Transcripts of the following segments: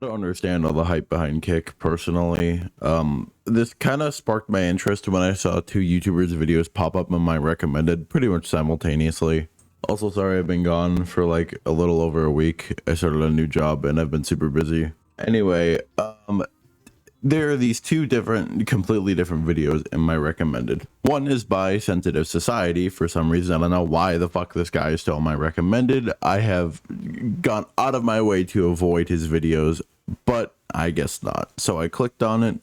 I don't understand all the hype behind Kick personally. This kind of sparked my interest when I saw two YouTubers' videos pop up in my recommended pretty much simultaneously. Also, sorry I've been gone for like a little over a week. I started a new job and I've been super busy. Anyway, there are these two completely different videos in my recommended. One is by Sensitive Society. For some reason, I don't know why the fuck this guy is still on my recommended. I have gone out of my way to avoid his videos, but I guess not. So I clicked on it.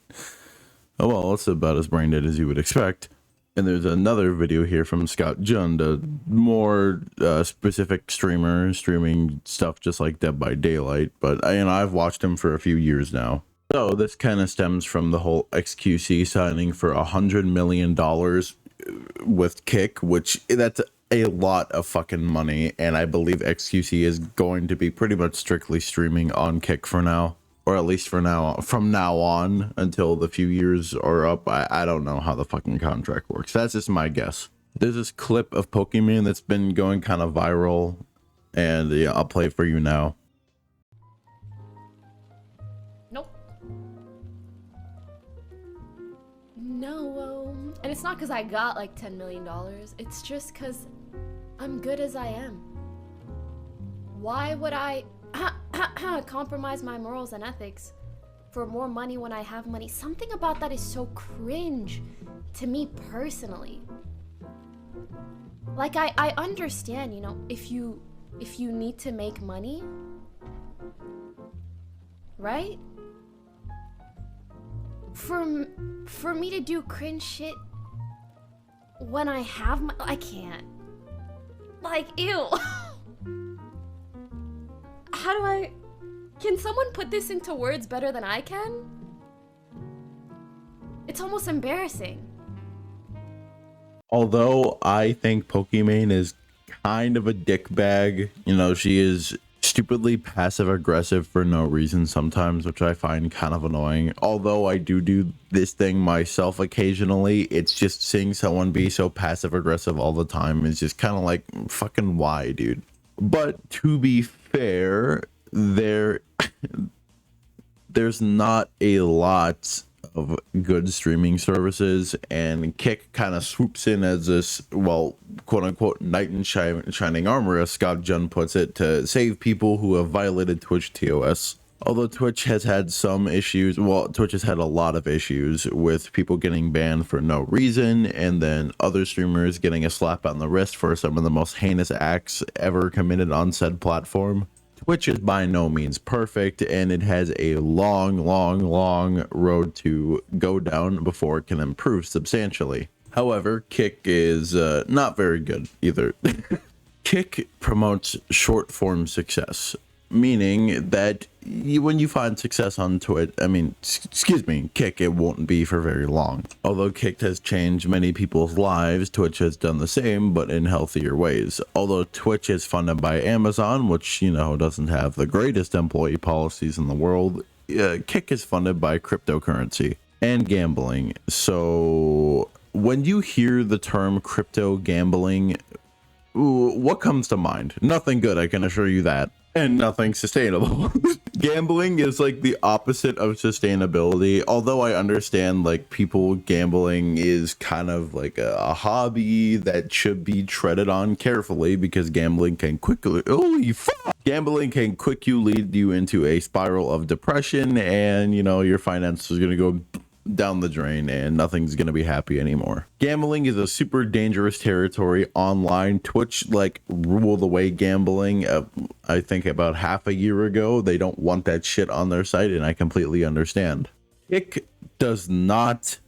Oh well, it's about as brain dead as you would expect. And there's another video here from Scott Jund, a more specific streamer, streaming stuff just like Dead by Daylight. But I've watched him for a few years now. So this kind of stems from the whole XQC signing for $100 million with Kick, which that's a lot of fucking money. And I believe XQC is going to be pretty much strictly streaming on Kick for now, or at least for now, from now on until the few years are up. I don't know how the fucking contract works. That's just my guess. There's this clip of Pokimane that's been going kind of viral, and yeah, I'll play it for you now. No, and it's not because I got like $10 million. It's just because I'm good as I am. Why would I compromise my morals and ethics for more money when I have money? Something about that is so cringe to me personally. Like I understand, you know, if you need to make money, right? For me to do cringe shit when I have my, I can't. Like, ew. Can someone put this into words better than I can? It's almost embarrassing. Although I think Pokimane is kind of a dickbag, you know, she is stupidly passive aggressive for no reason sometimes, which I find kind of annoying. Although I do this thing myself occasionally, it's just seeing someone be so passive aggressive all the time is just kind of like, fucking why, dude? But to be fair, there's not a lot of good streaming services, and Kick kind of swoops in as this, well, quote unquote, knight in shining armor, as Scott Jund puts it, to save people who have violated Twitch TOS. Although Twitch has had some issues, well, Twitch has had a lot of issues with people getting banned for no reason, and then other streamers getting a slap on the wrist for some of the most heinous acts ever committed on said platform. Twitch is by no means perfect, and it has a long road to go down before it can improve substantially. However, Kick is not very good either. Kick promotes short form success, meaning that when you find success on Twitch, Kick, it won't be for very long. Although Kick has changed many people's lives, Twitch has done the same, but in healthier ways. Although Twitch is funded by Amazon, which, you know, doesn't have the greatest employee policies in the world, Kick is funded by cryptocurrency and gambling. So when you hear the term crypto gambling, what comes to mind? Nothing good, I can assure you that. And nothing sustainable. Gambling is like the opposite of sustainability. Although I understand like people gambling is kind of like a hobby that should be treaded on carefully, because gambling can quickly, gambling can quickly lead you into a spiral of depression, and you know, your finances are going to go down the drain and nothing's gonna be happy anymore. Gambling is a super dangerous territory online. Twitch like ruled away gambling I think about half a year ago. They don't want that shit on their site, and I completely understand. Kick does not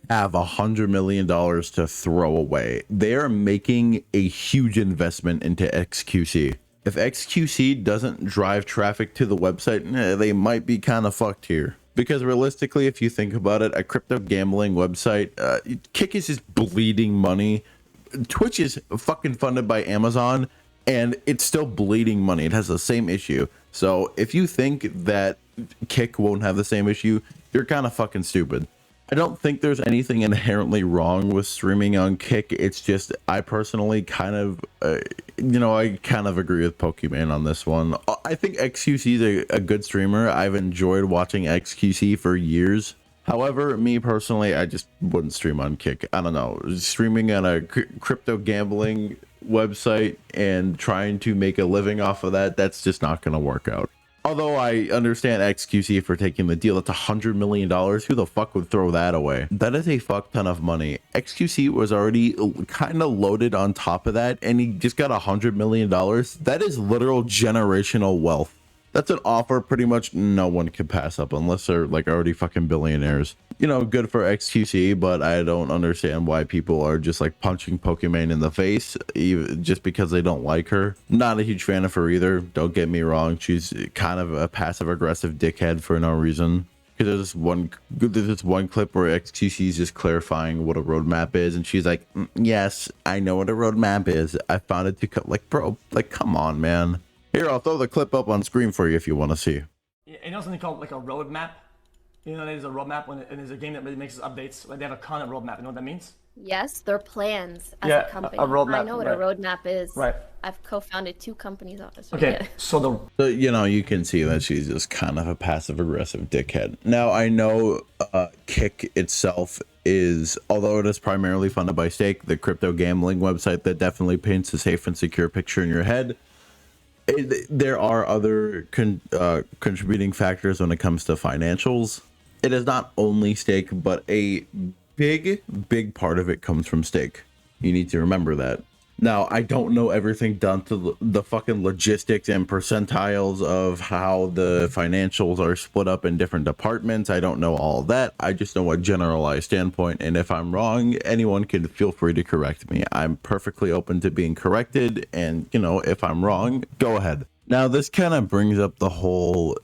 have $100 million to throw away. They're making a huge investment into XQC. If XQC doesn't drive traffic to the website, they might be kind of fucked here. Because realistically, if you think about it, a crypto gambling website, Kick is just bleeding money. Twitch is fucking funded by Amazon, and it's still bleeding money. It has the same issue. So if you think that Kick won't have the same issue, you're kind of fucking stupid. I don't think there's anything inherently wrong with streaming on Kick. It's just I personally kind of, I kind of agree with Pokimane on this one. I think XQC is a good streamer. I've enjoyed watching XQC for years. However, me personally, I just wouldn't stream on Kick. I don't know. Streaming on a crypto gambling website and trying to make a living off of that, that's just not going to work out. Although I understand XQC for taking the deal, that's $100 million. Who the fuck would throw that away? That is a fuck ton of money. XQC was already kind of loaded on top of that, and he just got $100 million. That is literal generational wealth. That's an offer pretty much no one can pass up unless they're like already fucking billionaires. You know, good for XQC, but I don't understand why people are just like punching Pokimane in the face even just because they don't like her. Not a huge fan of her either. Don't get me wrong. She's kind of a passive aggressive dickhead for no reason. Because there's this one clip where XQC is just clarifying what a roadmap is, and she's like, yes, I know what a roadmap is. I found it to like, bro, like, come on, man. Here, I'll throw the clip up on screen for you if you want to see. You know something called like a roadmap? You know, there's a roadmap when there's a game that makes updates. Like they have a content roadmap. You know what that means? Yes, their plans as Yeah, a company. a roadmap, I know what a roadmap is. Right. I've co-founded 2 companies on this. Okay, Yeah. so You know, you can see that she's just kind of a passive aggressive dickhead. Now, I know Kick itself is, although it is primarily funded by Stake, the crypto gambling website that definitely paints a safe and secure picture in your head. There are other contributing factors when it comes to financials. It is not only Stake, but a big part of it comes from Stake. You need to remember that. Now, I don't know everything done to the fucking logistics and percentiles of how the financials are split up in different departments. I don't know all that. I just know a generalized standpoint. And if I'm wrong, anyone can feel free to correct me. I'm perfectly open to being corrected. And, you know, if I'm wrong, go ahead. Now, this kind of brings up the whole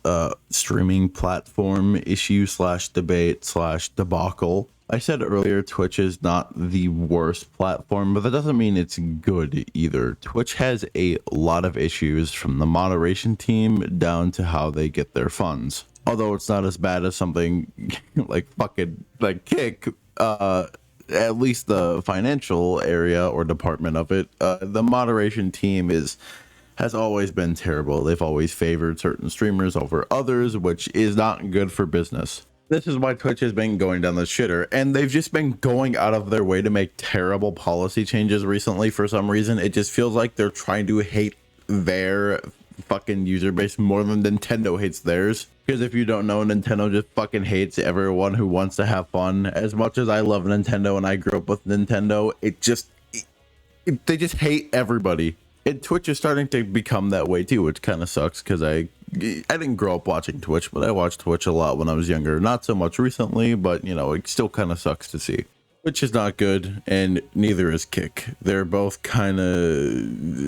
streaming platform issue / debate / debacle. I said earlier, Twitch is not the worst platform, but that doesn't mean it's good either. Twitch has a lot of issues from the moderation team down to how they get their funds. Although it's not as bad as something like fucking like Kick, at least the financial area or department of it, the moderation team has always been terrible. They've always favored certain streamers over others, which is not good for business. This is why Twitch has been going down the shitter, and they've just been going out of their way to make terrible policy changes recently for some reason. It just feels like they're trying to hate their fucking user base more than Nintendo hates theirs. Because if you don't know, Nintendo just fucking hates everyone who wants to have fun. As much as I love Nintendo and I grew up with Nintendo, they just hate everybody. And Twitch is starting to become that way too, which kind of sucks because I didn't grow up watching Twitch, but I watched Twitch a lot when I was younger. Not so much recently, but you know, it still kind of sucks to see. Twitch is not good, and neither is Kick. They're both kind of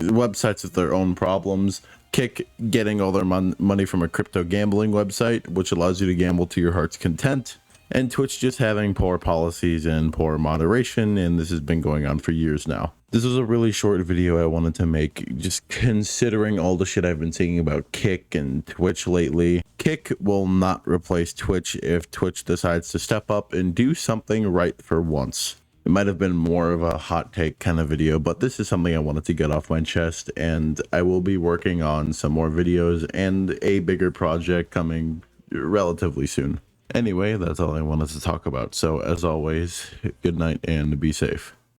websites with their own problems. Kick getting all their money from a crypto gambling website, which allows you to gamble to your heart's content. And Twitch just having poor policies and poor moderation, and this has been going on for years now. This was a really short video I wanted to make, just considering all the shit I've been seeing about Kick and Twitch lately. Kick will not replace Twitch if Twitch decides to step up and do something right for once. It might have been more of a hot take kind of video, but this is something I wanted to get off my chest, and I will be working on some more videos and a bigger project coming relatively soon. Anyway, that's all I wanted to talk about. So as always, good night and be safe.